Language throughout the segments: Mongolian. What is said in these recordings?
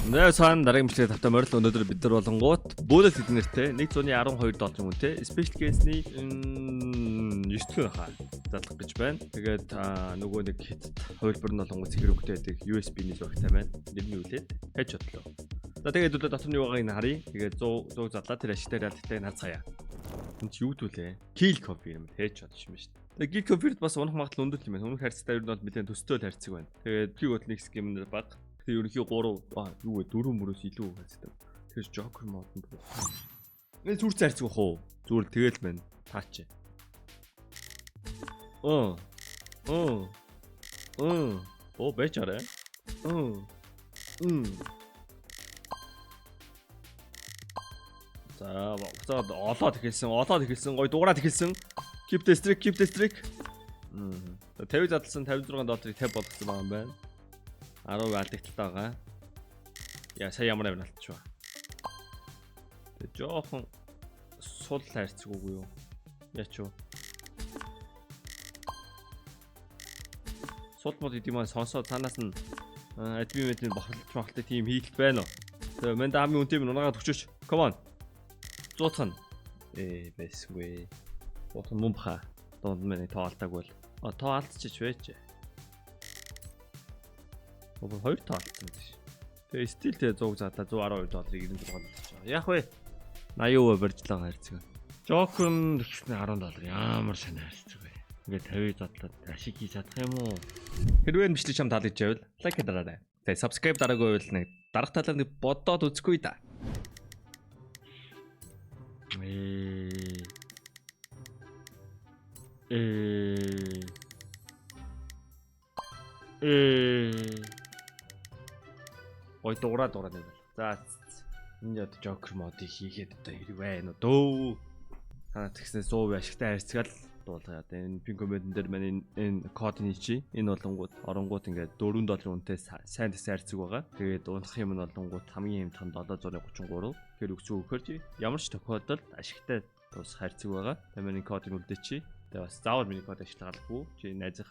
Нөө сан дараагийн бичлэгээ тавтай морил өнөөдөр бид нар болонгууд бөөлөл эднэртэй 112 долларын үнэтэй special case-ний 9 төгрөг хаа задлах гэж байна. Тэгээд нөгөө нэг хит хувилбар нь болонгууд зэрэгтэй байдаг USB-ний зурагтай байна. Нэрний үлээд хэж бодлоо. За тэгээд дотор нь юугааг нь харъя. Тэгээд 100 задлаа тэр ашигтай реалитетыг харцгаая. Энд юу дүүлээ? Kill copy юм хэж бодчих юм шүү дээ. Тэгээд kill copy-д бас унах магадлал өндөр юм байна. Өмнөх харьцтай ер нь бол мэдээ төстэй харьцаг байна. Тэгээд kill нэг ским баг. Тэгээ ерөнхий 3 юу вэ 4 мөрөөс илүү хайцдаг. Тэгэхээр Joker мод нь буу. Энэ зүр зарцгүй хоо. Зүгээр тэгэл байна. Таач. Байж арай. За олоод эхэлсэн. Гой дуурайд эхэлсэн. Keep the streak. 50 задлсан 56 долларыг 50 болгосон байгаа юм байна. 10 алдагталтай байгаа. Яа сая ямар авин алдчихва. Тэг жоохон сул хайрцаг үгүй юу? Яач юу? Сул мод идэм маань сонсоод танаас нь админментийн бахалтай тим хийлт байна уу? Тэгээ мэн даамын үнтэй минь унаагаад өчөөч. Come on. Зуутхан. Бэсгүй. Зуутхан мумха. Донд мэн тоолтаг бол. Тоо алдчих байж. Өөр хоёр таалтсан тийш. Тэгээ стил тэгээ 100 задлаа 112 долларыг 96 болчихж байгаа. Яах вэ? 80% барьжлаа хайрцаг. Joker нь ихсэн 10 доллар ямар сайн хайрцаг вэ? Ингээд 50 задлаад ашиг хийж чадах юм уу? Хэрвээ бичлэг чам таалагдж байвал лайк дараарай. Тэгээ subscribe дараагүй байвал нэг дарах талаар нэг бодоод үзэхгүй да. Ой дуурай нэг. За энэ одоо Joker модыг хийгээд одоо хэрвээ нөө танаа тэгснээр 100% ашигтай хайрцгаал дуулгаа. Энэ pin comment дээр маань энэ кодны чи энэ болонгууд оронгууд ингээд 4 долларын үнэтэй сайн тэс хайрцаг байгаа. Тэгээд унах юм нь болонгууд хамгийн хэмтхэн 733. Тэгэхээр өгцөө өгөхөр чи ямар ч тохиолдолд ашигтай тус хайрцаг байгаа. Тэгээд энэ кодыг үлдээ чи. Тэгээд бас заавал миний код ашиглагалгүй. Чи найз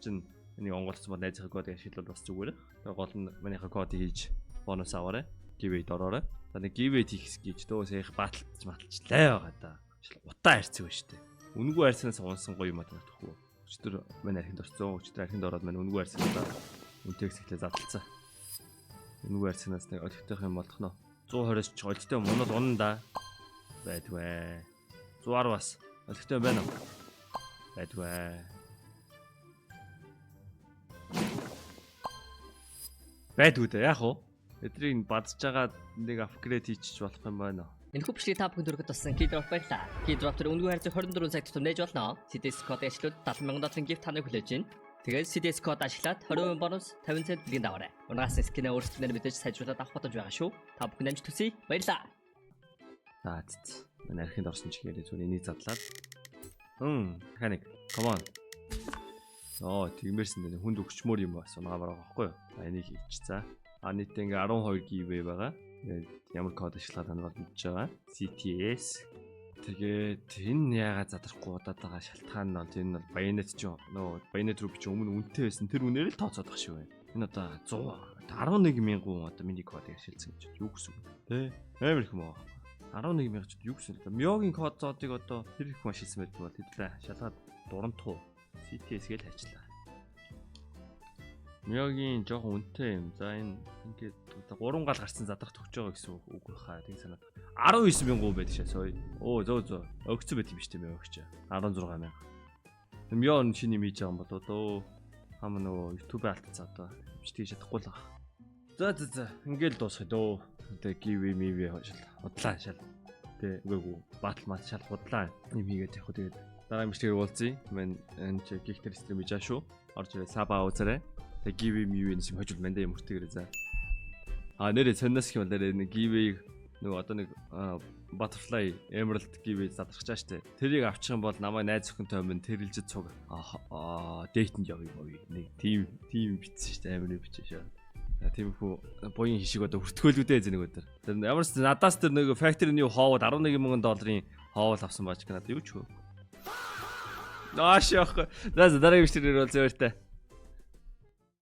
чинь энийг онгоцсон бол найзынхаа кодыг ашиглавал бас зүгээр. Тэгээ гол нь манийхаа кодыг хийж бонус аваарай. Giveaway дороорой. За нэг giveaway хийх гэж дөөс их баталчлаа байгаа да. Утаа хайрцаг байна шүү дээ. Үнэгүй хайрцагнаас унсан гоё юм аа гэхгүй. Өчтөр манай архинд орсон. Өчтөр архинд ороод манай үнэгүй хайрцагнаа үнэтэйг сэхлээ задлцсан. Үнэгүй хайрцагнаас нэг олигтойх юм болох нь 120-с ч олигтой мунад унна да. Байдгүй. 110 бас олигтой байна уу? Байдгүй. Байдгүй дээ яах вэ? Эдрийг бадж байгаа нэг апгрейд хийчих болох юм байна. Энэхүү бичлэгийг та бүхэнд хүргэж туссан Keydrop байлаа. Keydrop тэр үнэгүй хайрцаг 24 цаг тутам нээж болно. CDS код ашиглаад 70,000 долларын gift таныг хүлээж байна. Тэгээд CDS код ашиглаад 20% бонус 50 цент бэлгийн даваарай. Унаас скинээ өөрсдөө мэдээж сайжруулаад авах бодож байгаа шүү. Та бүхэн амжилт хүсье. Баярлалаа. За манай архинд орсон ч гэрээ зүгээр энийг задлаад. Механик. Come on. Тэгмээрсэн дээ хүнд өгчмөр юм бас унаа бараа байхгүй юу? Энийг хийчих за. Нийтдээ ингээ 12 GB байгаа. Тэгээд ямар код ашиглаад тань бол мэдж байгаа. CTS. Тэгээд энэ яагаад задрахгүй удаад байгаа шалтгаан нь бол энэ бол Bayonet ч нөө Bayonet руу би ч өмнө үнэтэй байсан. Тэр үнээр л тооцоод байгаа шүү байна. Энэ одоо 11,000 одоо миний кодыг ашигласан гэж юу гэсэн үг те? Амар их юм аа. 11,000 ч юу гэсэн л Myoгийн код зоодыг одоо тэр их машилсан байдаг бол хэдлээ шалгаад дурамтуу CTS гээл ажиллаа. Мyoгийн жоохон үнэтэй юм. За энэ ингээд 3 гал гарсан задрах төгч байгаа гэсэн үг хаа. Тэг санаад 19,000 байдаг шээ сая. Зөө. Өгцөн байт юм биш тийм өгч. 16,000. Myon шиний мэж байгаа юм болоо. Хам нөгөө YouTube алдцаа одоо. Бичиж чадахгүй л байгаа. За. Ингээл дуусах дөө. Тэг giveaway худлаа шал. Тэг үгүй батл мат шал худлаа. Юм хийгээд явах тэгээд дараагийн бичлэгээр уулзъя. Мэн энэ чи гихтер стрим хийж шүү. Орж ирээ саба үзээрэй. Тэг giveaway юм хожил мандаа юм өртөгөр за. Нэрээ сонноос их бол нэрээ giveaway нөгөө одоо нэг butterfly emerald giveaway задрах чаа штэ. Тэрийг авчих юм бол намайг найз өхөнтэй өмнө тэрэлжид цуг. Дейтэнд явъя. Нэг тим бичсэн штэ амар бичсэн шээ. Тиймхүү боён хишиг одоо хүртгөөлүүдээ зэнэг өдөр. Тэр ямар ч надаас тэр нэг factory-ний хоовод 11,000 долларын хоовол авсан бач надад юу ч хөө. Нааш яах. Дараагийн бичлэгээр бол зөөртэй.